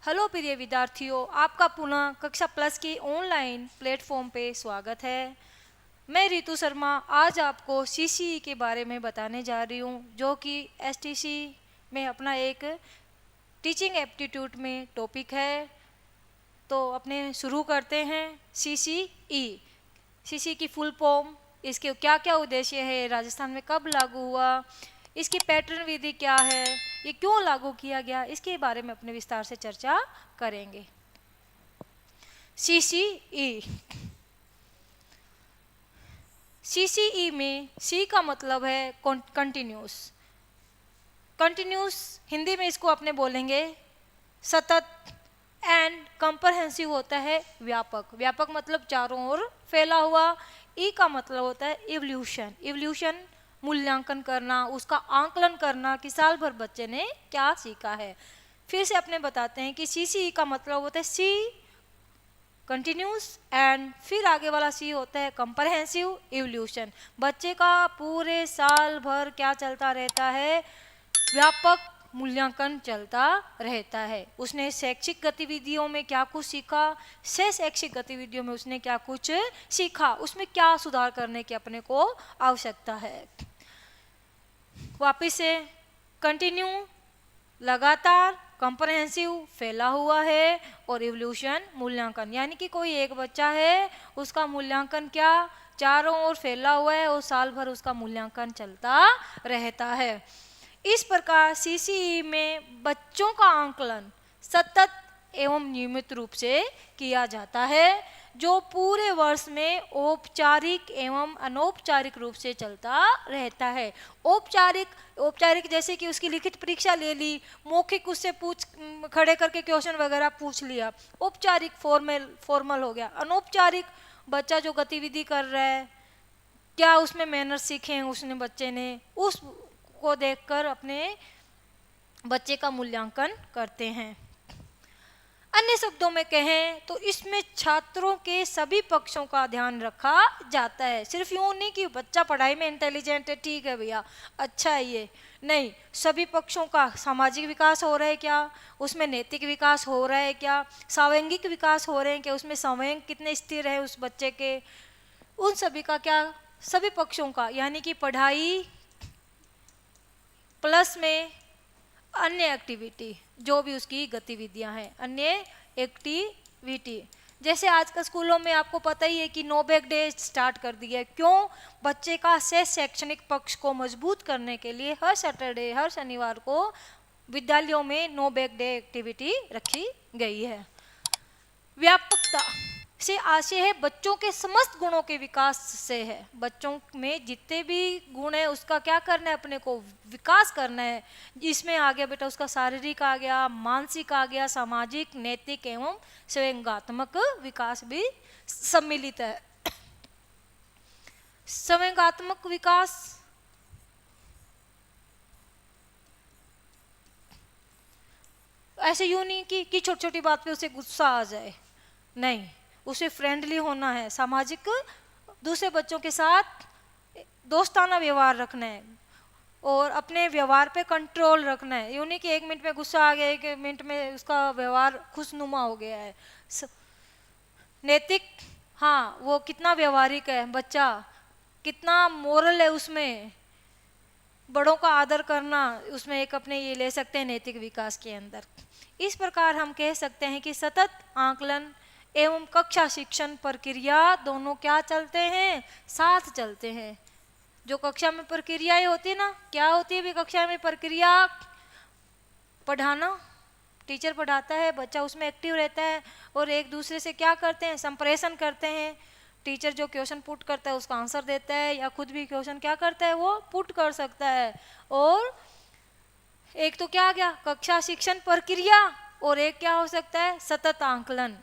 Hello प्रिय विद्यार्थियों, आपका पुनः कक्षा प्लस की ऑनलाइन प्लेटफॉर्म पे स्वागत है। मैं रितु शर्मा आज आपको सीसीई के बारे में बताने जा रही हूँ, जो कि एसटीसी में अपना एक टीचिंग एप्टीट्यूड में टॉपिक है। तो अपने शुरू करते हैं। सीसीई सीसी की फुल फॉर्म, इसके क्या क्या उद्देश्य है, राजस्थान में कब लागू हुआ, इसकी पैटर्न विधि क्या है, ये क्यों लागू किया गया, इसके बारे में अपने विस्तार से चर्चा करेंगे। सीसीई सीसीई में सी का मतलब है कंटिन्यूस। कंटिन्यूस हिंदी में इसको अपने बोलेंगे सतत। एंड कंप्रहेंसिव होता है व्यापक। व्यापक मतलब चारों ओर फैला हुआ। ई का मतलब होता है इवोल्यूशन। इवोल्यूशन मूल्यांकन करना, उसका आंकलन करना कि साल भर बच्चे ने क्या सीखा है। फिर से अपने बताते हैं कि सीसीई का मतलब होता है सी कंटिन्यूस, एंड फिर आगे वाला सी होता है कंप्रहेंसिव इवोल्यूशन। बच्चे का पूरे साल भर क्या चलता रहता है, व्यापक मूल्यांकन चलता रहता है। उसने शैक्षिक गतिविधियों में क्या कुछ सीखा, से शैक्षिक गतिविधियों में उसने क्या कुछ सीखा, उसमें क्या सुधार करने की अपने को आवश्यकता है। वापिस से कंटिन्यू लगातार, कंप्रहेंसिव फैला हुआ है, और इवोल्यूशन मूल्यांकन, यानी कि कोई एक बच्चा है उसका मूल्यांकन क्या चारों ओर फैला हुआ है और साल भर उसका मूल्यांकन चलता रहता है। इस प्रकार सीसीई में बच्चों का आंकलन सतत एवं नियमित रूप से किया जाता है, जो पूरे वर्ष में औपचारिक एवं अनौपचारिक रूप से चलता रहता है। औपचारिक जैसे कि उसकी लिखित परीक्षा ले ली, मौखिक उससे खड़े करके क्वेश्चन वगैरह पूछ लिया, औपचारिक फॉर्मल हो गया। अनौपचारिक बच्चा जो गतिविधि कर रहा है, क्या उसमें मैनर सीखे हैं उसने बच्चे ने, उस को देखकर अपने बच्चे का मूल्यांकन करते हैं। अन्य शब्दों में कहें तो इसमें छात्रों के सभी पक्षों का ध्यान रखा जाता है। सिर्फ यूं नहीं कि बच्चा पढ़ाई में इंटेलिजेंट है, ठीक है भैया, अच्छा है ये नहीं, सभी पक्षों का सामाजिक विकास हो रहा है क्या, उसमें नैतिक विकास हो रहा है क्या, सांवेगिक विकास हो रहे हैं क्या, उसमें संवेग कितने स्थिर है उस बच्चे के, उन सभी का क्या, सभी पक्षों का, यानी कि पढ़ाई प्लस में अन्य एक्टिविटी, जो भी उसकी गतिविधियां हैं, अन्य एक्टिविटी। जैसे आजकल स्कूलों में आपको पता ही है कि नो बैग डे स्टार्ट कर दिया है। क्यों? बच्चे का शैक्षणिक पक्ष को मजबूत करने के लिए हर सैटरडे, हर शनिवार को विद्यालयों में नो बैग डे एक्टिविटी रखी गई है। व्यापकता से आशय है बच्चों के समस्त गुणों के विकास से है। बच्चों में जितने भी गुण है उसका क्या करना है, अपने को विकास करना है। इसमें आ गया बेटा उसका शारीरिक आ गया, मानसिक आ गया, सामाजिक, नैतिक एवं संवेगात्मक विकास भी सम्मिलित है। संवेगात्मक विकास ऐसे यूं नहीं कि छोटी छोटी बात पे उसे गुस्सा आ जाए, नहीं, उसे फ्रेंडली होना है, सामाजिक, दूसरे बच्चों के साथ दोस्ताना व्यवहार रखना है, और अपने व्यवहार पे कंट्रोल रखना है। यूं नहीं कि 1 मिनट में गुस्सा आ गया, 1 मिनट में उसका व्यवहार खुशनुमा हो गया है। नैतिक, हाँ, वो कितना व्यवहारिक है बच्चा, कितना मोरल है उसमें, बड़ों का आदर करना, उसमें एक अपने ये ले सकते हैं नैतिक विकास के अंदर। इस प्रकार हम कह सकते हैं कि सतत आंकलन एवं कक्षा शिक्षण प्रक्रिया दोनों क्या चलते हैं, साथ चलते हैं। जो कक्षा में प्रक्रियाएं होती है ना, क्या होती है भी कक्षा में प्रक्रिया, पढ़ाना, टीचर पढ़ाता है, बच्चा उसमें एक्टिव रहता है, और एक दूसरे से क्या करते हैं, संप्रेषण करते हैं। टीचर जो क्वेश्चन पुट करता है उसका आंसर देता है, या खुद भी क्वेश्चन क्या करता है, वो पुट कर सकता है। और एक तो क्या आ गया कक्षा शिक्षण प्रक्रिया, और एक क्या हो सकता है सतत आंकलन।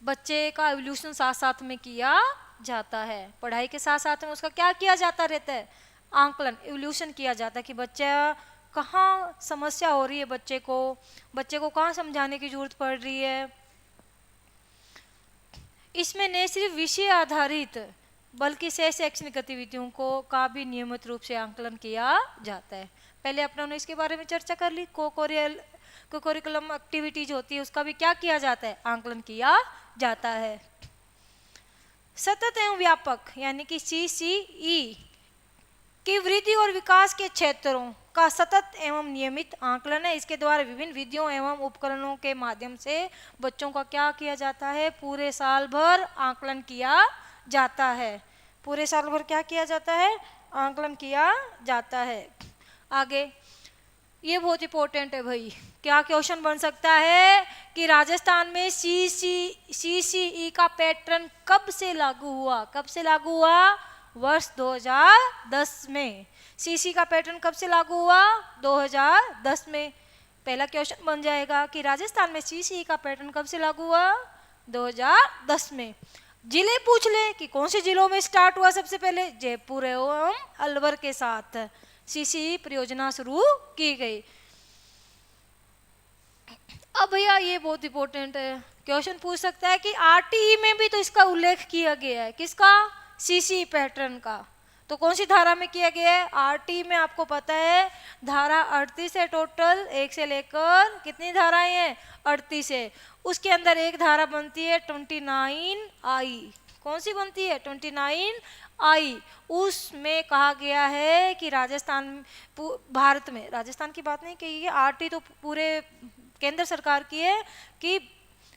बच्चे का इवोल्यूशन साथ साथ में किया जाता है, पढ़ाई के साथ साथ में उसका क्या किया जाता रहता है, आंकलन, इवोल्यूशन किया जाता है कि बच्चा कहाँ समस्या हो रही है, बच्चे को कहाँ समझाने की जरूरत पड़ रही है। इसमें न सिर्फ विषय आधारित बल्कि शैक्षणिक गतिविधियों का भी नियमित रूप से आंकलन किया जाता है। पहले अपने इसके बारे में चर्चा कर ली, कोकोरियल को करिकुलम एक्टिविटीज होती है उसका भी क्या किया जाता है, आंकलन किया जाता है। सतत एवं व्यापक यानी कि CCE की वृद्धि और विकास के क्षेत्रों का सतत एवं नियमित आंकलन है। इसके द्वारा विभिन्न विधियों एवं उपकरणों के माध्यम से बच्चों का क्या किया जाता है, पूरे साल भर आंकलन किया जाता है। पूरे साल भर क्या किया जाता है, आंकलन किया जाता है। आगे ये बहुत इंपॉर्टेंट है भाई, क्या क्वेश्चन बन सकता है कि राजस्थान में CCE का पैटर्न कब से लागू हुआ, कब से लागू हुआ, वर्ष 2010 में। CC का पैटर्न कब से लागू हुआ, 2010 में। पहला क्वेश्चन बन जाएगा कि राजस्थान में CCE का पैटर्न कब से लागू हुआ, 2010 में। जिले पूछ ले कि कौन से जिलों में स्टार्ट हुआ, सबसे पहले जयपुर एवं अलवर के साथ CCE परियोजना शुरू की गई। अब भैया ये बहुत इंपॉर्टेंट है, क्वेश्चन पूछ सकता है कि RTE में भी तो इसका उल्लेख किया गया है, किसका, CCE पैटर्न का। तो कौन सी धारा में किया गया है, RTE में आपको पता है धारा 38 है, टोटल 1 से लेकर कितनी धाराएं हैं, 38 है। उसके अंदर एक धारा बनती है 29I। कौन सी बनती है, 29I। उसमें कहा गया है कि राजस्थान, भारत में, राजस्थान की बात नहीं कही है, RTE तो पूरे केंद्र सरकार की है कि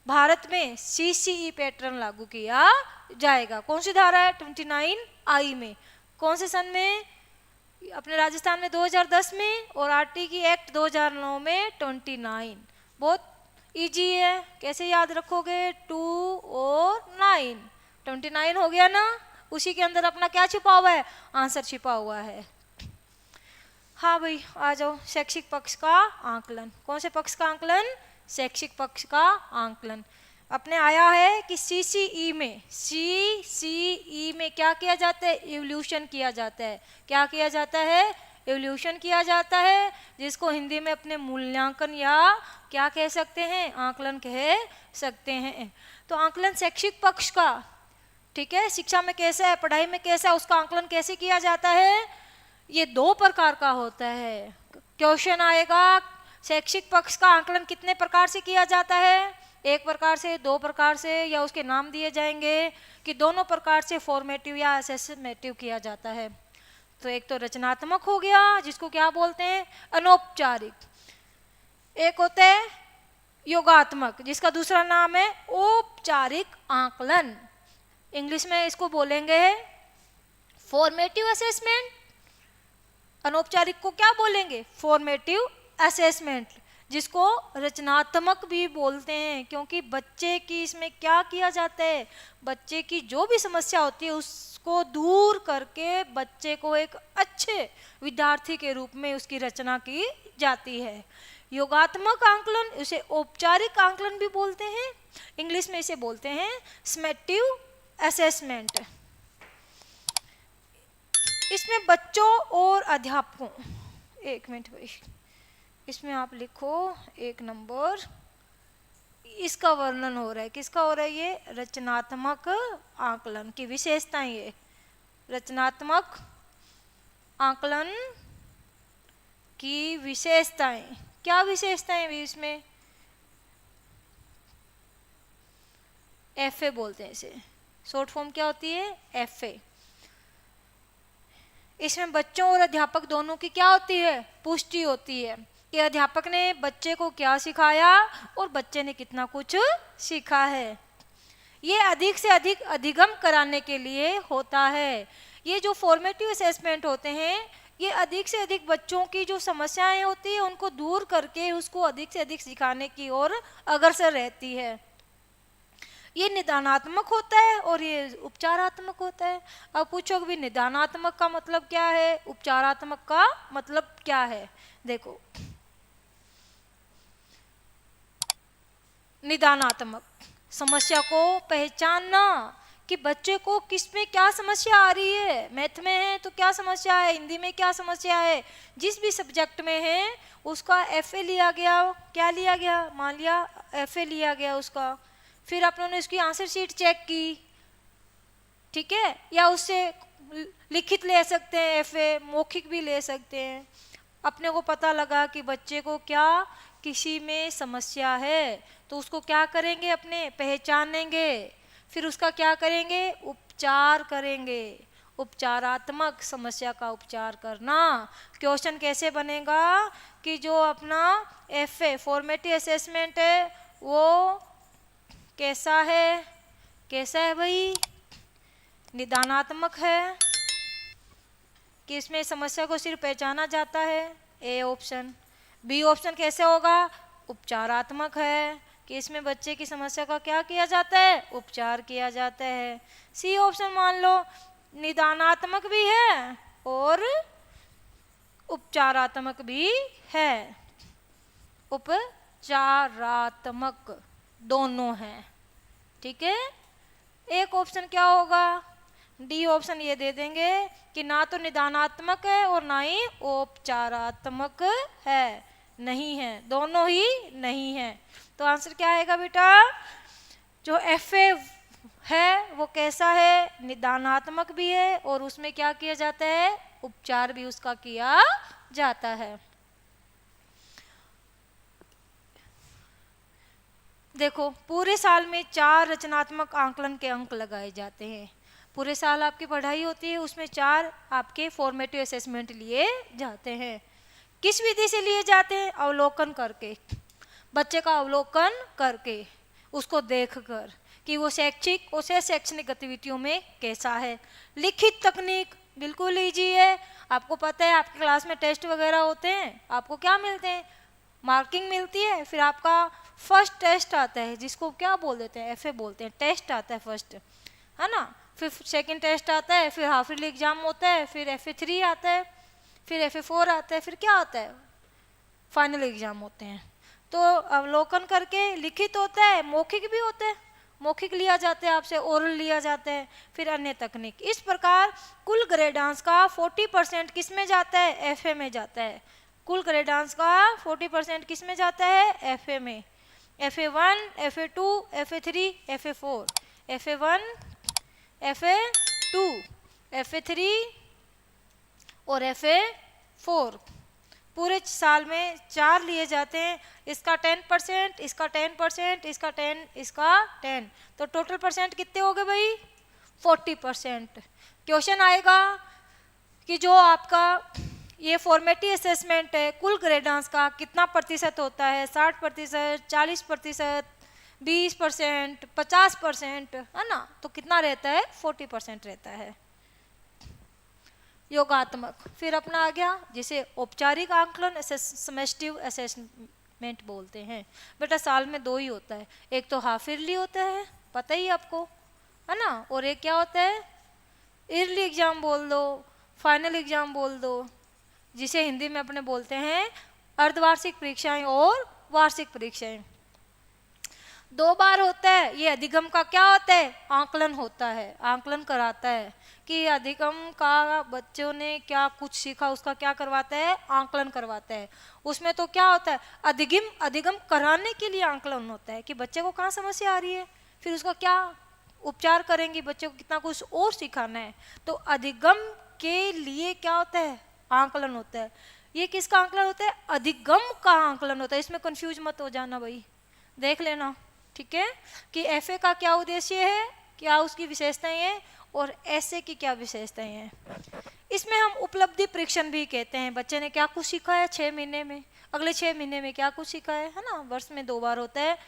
भारत में CCE पैटर्न लागू किया जाएगा। कौन सी धारा है, 29I में। कौन से सन में, अपने राजस्थान में 2010 में, और RTE की एक्ट 2009 में 29। बहुत इजी है, कैसे याद रखोगे, 2 और 9, 29 हो गया ना। उसी के अंदर अपना क्या छिपा हुआ है, आंसर छिपा हुआ है। हाँ भाई आ जाओ, शैक्षिक पक्ष का आंकलन। कौन से पक्ष का आंकलन, शैक्षिक पक्ष का आंकलन। अपने आया है कि CCE में क्या किया जाता है, इवोल्यूशन किया जाता है। क्या किया जाता है, इवोल्यूशन किया जाता है, जिसको हिंदी में अपने मूल्यांकन या क्या कह सकते हैं, आंकलन कह सकते हैं। तो आंकलन शैक्षिक पक्ष का, ठीक है, शिक्षा में कैसा है, पढ़ाई में कैसा है, उसका आंकलन कैसे किया जाता है, ये 2 प्रकार का होता है। क्वेश्चन आएगा शैक्षिक पक्ष का आंकलन कितने प्रकार से किया जाता है, 1 प्रकार से, 2 प्रकार से, या उसके नाम दिए जाएंगे कि दोनों प्रकार से फॉर्मेटिव या असेसमेटिव किया जाता है। तो एक तो रचनात्मक हो गया, जिसको क्या बोलते हैं, अनौपचारिक। एक होता है योगात्मक, जिसका दूसरा नाम है औपचारिक आंकलन। इंग्लिश में इसको बोलेंगे फॉर्मेटिव असेसमेंट, अनौपचारिक को क्या बोलेंगे, फॉर्मेटिव असेसमेंट, जिसको रचनात्मक भी बोलते हैं। क्योंकि बच्चे की इसमें क्या किया जाता है, बच्चे की जो भी समस्या होती है उसको दूर करके बच्चे को एक अच्छे विद्यार्थी के रूप में उसकी रचना की जाती है। योगात्मक आंकलन, इसे औपचारिक आंकलन भी बोलते हैं, इंग्लिश में इसे बोलते हैं समेटिव असेसमेंट। इसमें बच्चों और अध्यापकों, 1 मिनट भाई, इसमें आप लिखो 1 नंबर, इसका वर्णन हो रहा है, किसका हो रहा है, ये रचनात्मक आंकलन की विशेषताएं। ये रचनात्मक आंकलन की विशेषताएं, क्या विशेषताएं भी इसमें, FA बोलते हैं इसे, शॉर्ट फॉर्म क्या होती है, FA। इसमें बच्चों और अध्यापक दोनों की क्या होती है, पुष्टि होती है कि अध्यापक ने बच्चे को क्या सिखाया और बच्चे ने कितना कुछ सीखा है। ये अधिक से अधिक अधिगम कराने के लिए होता है। ये जो फॉर्मेटिव असेसमेंट होते हैं, ये अधिक से अधिक बच्चों की जो समस्याएं होती है उनको दूर करके उसको अधिक से अधिक सिखाने की ओर अग्रसर रहती है। ये निदानात्मक होता है और ये उपचारात्मक होता है। अब पूछोगे भी निदानात्मक का मतलब क्या है, उपचारात्मक का मतलब क्या है। देखो, निदानात्मक, समस्या को पहचानना कि बच्चे को किस में क्या समस्या आ रही है, मैथ में है तो क्या समस्या है, हिंदी में क्या समस्या है, जिस भी सब्जेक्ट में है उसका FA लिया गया, क्या लिया गया, मान लिया FA लिया गया उसका, फिर आप लोगों ने उसकी आंसर शीट चेक की, ठीक है, या उससे लिखित ले सकते हैं FA, मौखिक भी ले सकते हैं। अपने को पता लगा कि बच्चे को क्या किसी में समस्या है तो उसको क्या करेंगे, अपने पहचानेंगे, फिर उसका क्या करेंगे, उपचार करेंगे। उपचारात्मक समस्या का उपचार करना। क्वेश्चन कैसे बनेगा कि जो अपना FA फॉर्मेटिव असेसमेंट है वो कैसा है, कैसा है भाई, निदानात्मक है कि इसमें समस्या को सिर्फ पहचाना जाता है, A ऑप्शन। B ऑप्शन कैसे होगा, उपचारात्मक है कि इसमें बच्चे की समस्या का क्या किया जाता है, उपचार किया जाता है। C ऑप्शन मान लो निदानात्मक भी है और उपचारात्मक भी है, उपचारात्मक दोनों हैं, ठीक है। एक ऑप्शन क्या होगा, D ऑप्शन ये दे देंगे कि ना तो निदानात्मक है और ना ही उपचारात्मक है, नहीं है, दोनों ही नहीं है। तो आंसर क्या आएगा बेटा, जो FA है वो कैसा है, निदानात्मक भी है और उसमें क्या किया जाता है, उपचार भी उसका किया जाता है। देखो पूरे साल में 4 रचनात्मक आंकलन के अंक लगाए जाते हैं। पूरे साल आपकी पढ़ाई होती है, उसमें 4 आपके फॉर्मेटिव असेसमेंट लिए जाते हैं। किस विधि से लिए जाते हैं, अवलोकन करके, बच्चे का अवलोकन करके, उसको देखकर कि वो शैक्षिक और शैक्षणिक गतिविधियों में कैसा है। लिखित तकनीक बिल्कुल ईजी है, आपको पता है आपकी क्लास में टेस्ट वगैरह होते हैं, आपको क्या मिलते हैं, मार्किंग मिलती है, फिर आपका फर्स्ट टेस्ट आता है जिसको क्या बोल देते हैं, FA बोलते हैं, टेस्ट आता है फर्स्ट, है ना, फिर सेकंड टेस्ट आता है, फिर हाफ ईयरली एग्जाम होता है, फिर FA3 आता है, फिर FA4 आता है, फिर क्या आता है, फाइनल एग्जाम होते हैं। तो अवलोकन करके लिखित होता है, मौखिक भी होता है, मौखिक लिया जाता है आपसे, ओरल लिया जाता है, फिर अन्य तकनीक। इस प्रकार कुल ग्रेडांश का 40% किस में जाता है, FA में जाता है। कुल ग्रेडांश का 40% किस में जाता है, FA में। FA1, FA2, FA3, FA4, FA1, FA2, FA3 और FA4 पूरे साल में 4 लिए जाते हैं। इसका 10%, इसका 10%, इसका 10, इसका 10, तो टोटल परसेंट कितने हो गए भाई, 40%। क्वेश्चन आएगा कि जो आपका ये फॉर्मेटिव असेसमेंट है कुल ग्रेडांश का कितना प्रतिशत होता है, 60%, 40%, 20%, 50%, है ना, तो कितना रहता है, 40% रहता है। योगात्मक फिर अपना आ गया जिसे औपचारिक आंकलन समेस्टिव असेसमेंट बोलते हैं। बेटा साल में 2 ही होता है, एक तो हाफ ईयरली होता है, पता ही आपको, है ना, और एक क्या होता है, ईयरली एग्जाम बोल दो, फाइनल एग्जाम बोल दो, जिसे हिंदी में अपने बोलते हैं अर्धवार्षिक परीक्षाएं और वार्षिक परीक्षाएं। 2 बार होता है। ये अधिगम का क्या होता है, आंकलन होता है, आंकलन कराता है कि अधिगम का बच्चों ने क्या कुछ सीखा, उसका क्या करवाता है, आंकलन करवाता है। उसमें तो क्या होता है, अधिगम कराने के लिए आंकलन होता है कि बच्चे को कहाँ समस्या आ रही है, फिर उसका क्या उपचार करेंगे, बच्चे को कितना कुछ और सिखाना है। तो अधिगम के लिए क्या होता है, आंकलन होता है। ये किसका आंकलन होता है, अधिगम का आंकलन होता है। इसमें कंफ्यूज मत हो जाना भाई, देख लेना, ठीक है, कि FA का क्या उद्देश्य है, क्या उसकी विशेषताएं हैं और SA की क्या विशेषताएं हैं। इसमें हम उपलब्धि परीक्षण भी कहते हैं, बच्चे ने क्या कुछ सीखा है 6 महीने में, अगले 6 महीने में क्या कुछ सीखा है ना, वर्ष में 2 बार होता है।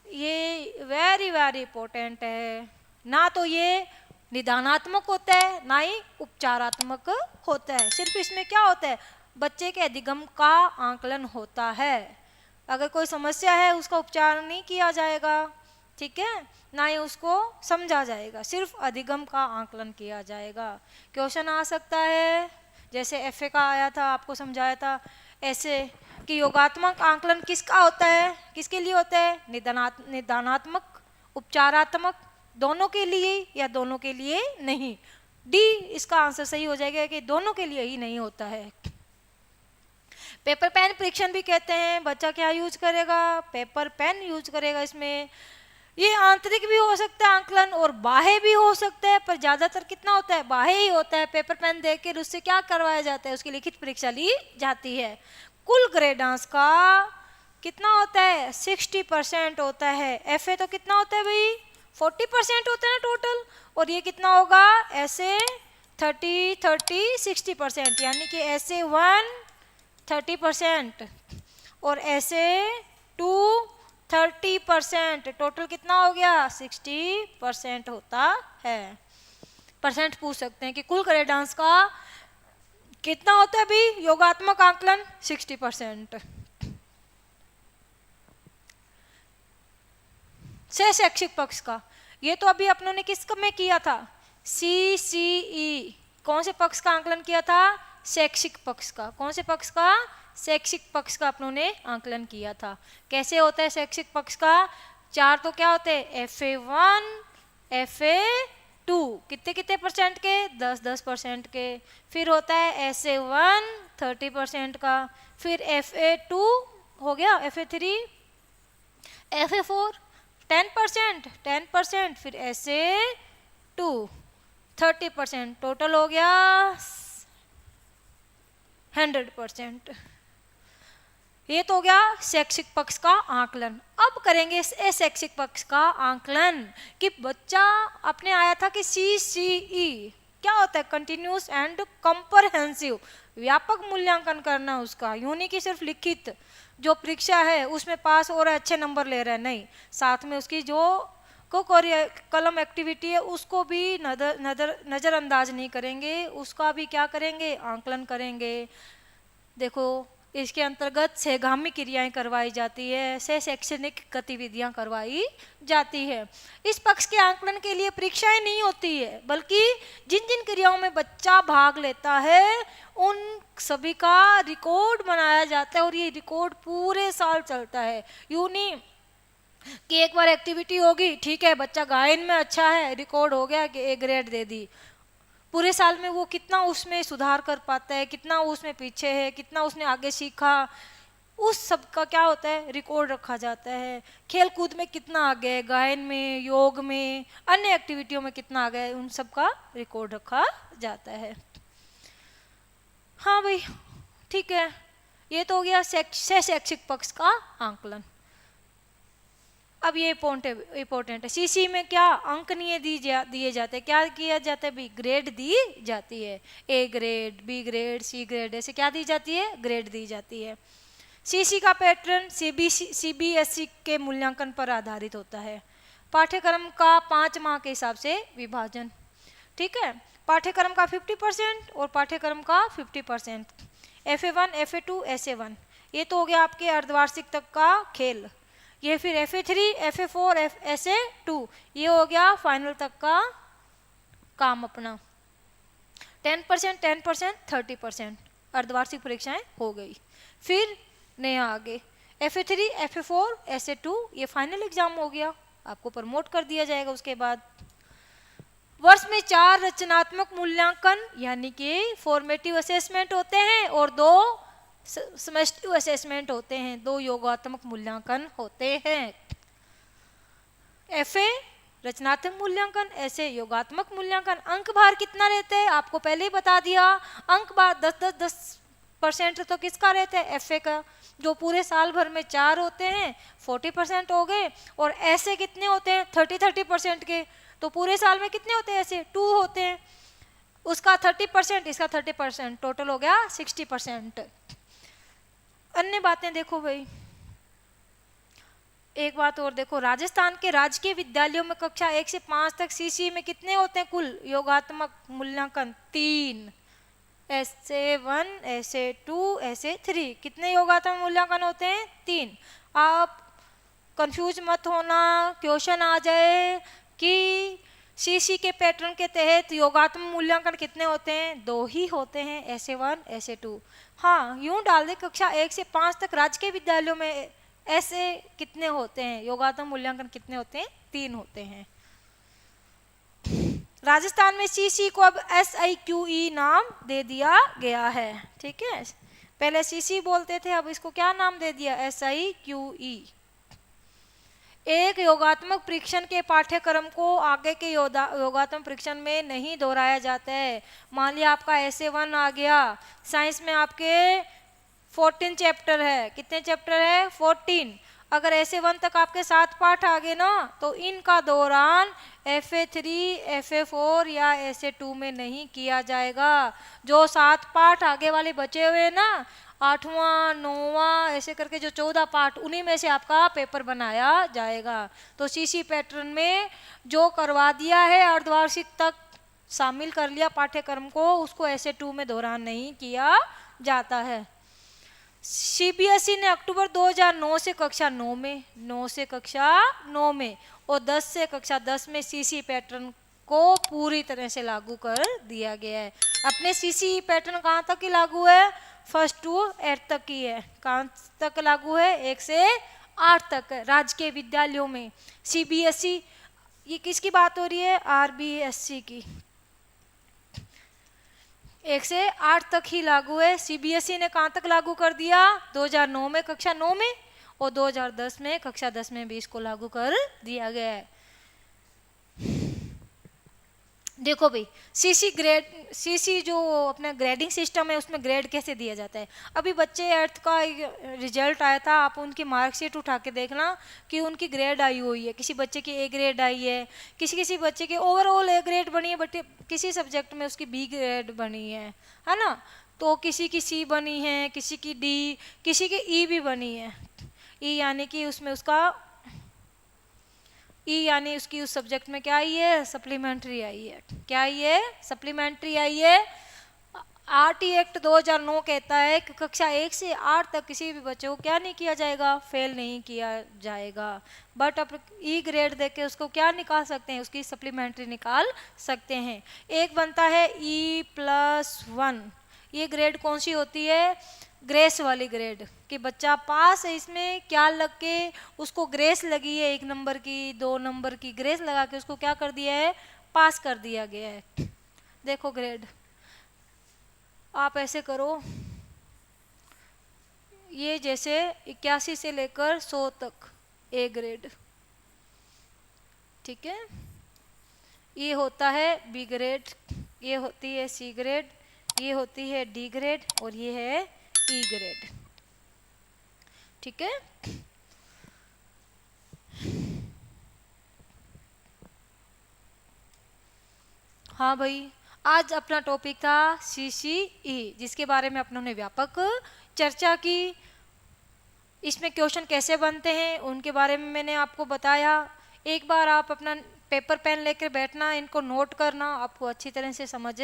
ये वेरी वेरी इंपॉर्टेंट है। ना तो ये निदानात्मक होता है ना ही उपचारात्मक होता है, सिर्फ इसमें क्या होता है, बच्चे के अधिगम का आंकलन होता है। अगर कोई समस्या है उसका उपचार नहीं किया जाएगा, ठीक है, ना ही उसको समझा जाएगा, सिर्फ अधिगम का आंकलन किया जाएगा। क्वेश्चन आ सकता है जैसे FA का आया था, आपको समझाया था ऐसे कि योगात्मक आंकलन किसका होता है, किसके लिए होता है, निदानात्मक, उपचारात्मक, दोनों के लिए या दोनों के लिए नहीं। D इसका आंसर सही हो जाएगा कि दोनों के लिए ही नहीं होता है। पेपर पेन परीक्षण भी कहते हैं, बच्चा क्या यूज करेगा, पेपर पेन यूज करेगा। इसमें ये आंतरिक भी हो सकता है आंकलन और बाह्य भी हो सकता है, पर ज्यादातर कितना होता है, बाह्य ही होता है। पेपर पेन देकर उससे क्या करवाया जाता है, उसकी लिखित परीक्षा ली जाती है। कुल ग्रेडांश का कितना होता है 60% होता है। एफ ए तो कितना होता है भाई 40% होता है ना टोटल, और ये कितना होगा ऐसे 30 30 60%, यानी कि ऐसे 1 30% और ऐसे 2 30%, टोटल कितना हो गया 60% होता है। परसेंट पूछ सकते हैं कि कुल करे डांस का कितना होता है अभी योगात्मक आंकलन 60%। से शैक्षिक पक्ष का, ये तो अभी अपनों ने किस में किया था CCE, कौन से पक्ष का आंकलन किया था शैक्षिक पक्ष का। कौन से पक्ष का शैक्षिक पक्ष का अपनों ने आंकलन किया था। कैसे होता है शैक्षिक पक्ष का, 4 तो क्या होते हैं FA1 FA2, कितने कितने परसेंट के 10% के। फिर होता है SA1 30% का, फिर FA2 हो गया, FA3 FA4 10%, फिर SA2 30%, टोटल हो गया 100%। ये तो हो गया शैक्षिक पक्ष का आंकलन। अब करेंगे इस शैक्षिक पक्ष का आंकलन कि बच्चा अपने आया था कि CCE क्या होता है कंटिन्यूस एंड कॉम्प्रहेंसिव, व्यापक मूल्यांकन करना उसका, यूं नहीं कि सिर्फ लिखित जो परीक्षा है उसमें पास हो रहा है अच्छे नंबर ले रहा है, नहीं, साथ में उसकी जो को कलम एक्टिविटी है उसको भी नज़रअंदाज नहीं करेंगे, उसका भी क्या करेंगे आंकलन करेंगे। देखो इसके अंतर्गत सहगामी क्रियाएं करवाई जाती है, से शैक्षणिक गतिविधियां करवाई जाती है। इस पक्ष के आंकलन के लिए परीक्षाएं नहीं होती है, बल्कि जिन जिन क्रियाओं में बच्चा भाग लेता है उन सभी का रिकॉर्ड बनाया जाता है, और ये रिकॉर्ड पूरे साल चलता है। यूं नहीं कि एक बार एक्टिविटी होगी, ठीक है बच्चा गायन में अच्छा है, रिकॉर्ड हो गया कि A ग्रेड दे दी। पूरे साल में वो कितना उसमें सुधार कर पाता है, कितना उसमें पीछे है, कितना उसने आगे सीखा, उस सब का क्या होता है रिकॉर्ड रखा जाता है। खेल कूद में कितना आगे है, गायन में, योग में, अन्य एक्टिविटियों में कितना आगे है, उन सब का रिकॉर्ड रखा जाता है। हाँ भाई ठीक है, ये तो हो गया शैक्षिक पक्ष का आंकलन। अब ये इम्पोर्टेंट है, सीसी में क्या अंक नहीं दिए जाते, क्या किया जाता है भी ग्रेड दी जाती है, A grade, B grade, C grade, ऐसे क्या दी जाती है ग्रेड दी जाती है। सीसी का पैटर्न CBSE के मूल्यांकन पर आधारित होता है। पाठ्यक्रम का 5 माह के हिसाब से विभाजन, ठीक है, पाठ्यक्रम का 50% और पाठ्यक्रम का 50%, FA1 FA2 SA1, ये तो हो गया आपके अर्धवार्षिक तक का खेल। ये फिर FA3 FA4 SA2, ये हो गया फाइनल तक का काम अपना। 10% 30% अर्धवार्षिक परीक्षाएं हो गई। फिर नया आगे FA3 FA4 SA2, ये फाइनल एग्जाम हो गया, आपको प्रमोट कर दिया जाएगा। उसके बाद वर्ष में 4 रचनात्मक मूल्यांकन यानी कि फॉर्मेटिव असेसमेंट होते हैं और 2 समेस्टिव असेसमेंट होते हैं, 2 योगात्मक मूल्यांकन होते हैं। FA रचनात्मक मूल्यांकन, ऐसे योगात्मक मूल्यांकन। अंक भार कितना रहता है आपको पहले ही बता दिया, अंक भार 10% तो किसका रहता है FA का, जो पूरे साल भर में 4 होते हैं 40% हो गए, और ऐसे कितने होते हैं 30% के, तो पूरे साल में कितने होते हैं ऐसे 2 होते हैं, उसका 30% इसका 30%, टोटल हो गया 60%। अन्य बातें देखो भाई, एक बात और देखो, राजस्थान के राजकीय विद्यालयों में कक्षा 1 से 5 तक CC में कितने होते हैं कुल योगात्मक मूल्यांकन 3, SA1 SA2 SA3, कितने योगात्मक मूल्यांकन होते हैं 3। आप कंफ्यूज मत होना, क्वेश्चन आ जाए कि CC के पैटर्न के तहत योगात्मक मूल्यांकन कितने होते हैं, 2 ही होते हैं, SA1 SA2। हाँ यूं डाल दे कक्षा 1 से 5 तक राजकीय विद्यालयों में ऐसे कितने होते हैं योगात्मक मूल्यांकन कितने होते हैं 3 होते हैं। राजस्थान में CC को अब SIQE नाम दे दिया गया है, ठीक है, पहले CC बोलते थे, अब इसको क्या नाम दे दिया SIQE। एक योगात्मक परीक्षण के पाठ्यक्रम को आगे के योगात्मक परीक्षण में नहीं दोहराया जाता है। मान लिया आपका SA1 आ गया, साइंस में आपके 14 चैप्टर है। कितने चैप्टर है? 14। अगर ऐसे 1 तक आपके 7 पाठ आ गए ना, तो इनका दौरान FA3, FA4 या SA2 में नहीं किया जाएगा। जो 7 पाठ आगे वाले बचे हुए ना, 8वां 9वां ऐसे करके जो 14 पार्ट, उन्हीं में से आपका पेपर बनाया जाएगा। तो CC पैटर्न में जो करवा दिया है अर्धवार्षिक तक शामिल कर लिया पाठ्यक्रम को, उसको SA2 में दोहरान नहीं किया जाता है। CBSE ने अक्टूबर 2009 से कक्षा 9 में, 9 से कक्षा 9 में और 10 से कक्षा 10 में CC पैटर्न को पूरी तरह से लागू कर दिया गया है। अपने CC पैटर्न कहाँ तक ही लागू है? 1st to 8th तक ही है। कहाँ तक लागू है? 1 से 8 तक राजकीय विद्यालयों में। CBSE, ये किसकी बात हो रही है? RBSC की। 1 से 8 तक ही लागू है। CBSE ने कहाँ तक लागू कर दिया? 2009 में कक्षा 9 में और 2010 में कक्षा 10 में भी इसको लागू कर दिया गया है। देखो भाई, CC जो अपना ग्रेडिंग सिस्टम है, उसमें ग्रेड कैसे दिया जाता है। अभी बच्चे 8th का रिजल्ट आया था, आप उनकी मार्कशीट उठा के देखना कि उनकी ग्रेड आई हुई है। किसी बच्चे की A ग्रेड आई है, किसी बच्चे की ओवरऑल A ग्रेड बनी है, बट किसी सब्जेक्ट में उसकी B ग्रेड बनी है ना। तो किसी की C बनी है, किसी की D, किसी की E भी बनी है। E यानी कि उसमें उसका यानी उसकी उस सब्जेक्ट में क्या आई है? सप्लीमेंट्री आई है। क्या आई है? सप्लीमेंट्री आई है। RT एक्ट 2009 कहता है कि कक्षा 1 से 8 तक किसी भी बच्चे को क्या नहीं किया जाएगा? फेल नहीं किया जाएगा। बट अब E ग्रेड देके उसको क्या निकाल सकते हैं? उसकी सप्लीमेंट्री निकाल सकते हैं। एक बनता है E+1। ये ग्रेड कौन सी होती है? ग्रेस वाली ग्रेड, कि बच्चा पास है, इसमें क्या लग के उसको ग्रेस लगी है, 1 नंबर की, 2 नंबर की ग्रेस लगा के उसको क्या कर दिया है? पास कर दिया गया है। देखो ग्रेड, आप ऐसे करो, ये जैसे 81 से लेकर 100 तक A ग्रेड, ठीक है। ये होता है B ग्रेड, ये होती है C ग्रेड, ये होती है D ग्रेड और ये है E ग्रेड, ठीक है। हाँ भाई, आज अपना टॉपिक था CCE, जिसके बारे में अपनों ने व्यापक चर्चा की। इसमें क्वेश्चन कैसे बनते हैं उनके बारे में मैंने आपको बताया। एक बार आप अपना पेपर पेन लेकर बैठना, इनको नोट करना, आपको अच्छी तरह से समझ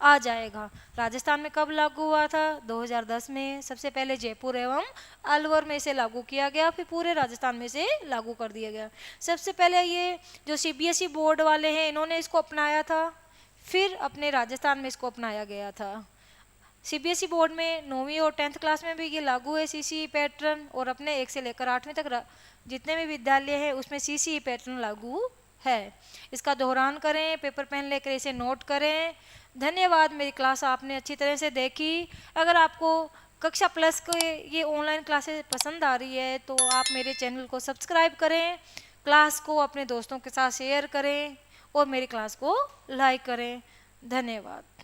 आ जाएगा। राजस्थान में कब लागू हुआ था? 2010 में। सबसे पहले जयपुर एवं अलवर में इसे लागू किया गया, फिर पूरे राजस्थान में से लागू कर दिया गया। सबसे पहले ये जो CBSE बोर्ड वाले हैं, इन्होंने इसको अपनाया था, फिर अपने राजस्थान में इसको अपनाया गया था। CBSE बोर्ड में 9वीं और 10th क्लास में भी ये लागू है CCE पैटर्न, और अपने 1 से लेकर 8वीं तक जितने भी विद्यालय हैं उसमें CCE पैटर्न लागू है। इसका दोहरान करें, पेपर पेन लेकर इसे नोट करें। धन्यवाद, मेरी क्लास आपने अच्छी तरह से देखी। अगर आपको कक्षा प्लस को ये ऑनलाइन क्लासेस पसंद आ रही है तो आप मेरे चैनल को सब्सक्राइब करें, क्लास को अपने दोस्तों के साथ शेयर करें और मेरी क्लास को लाइक करें। धन्यवाद।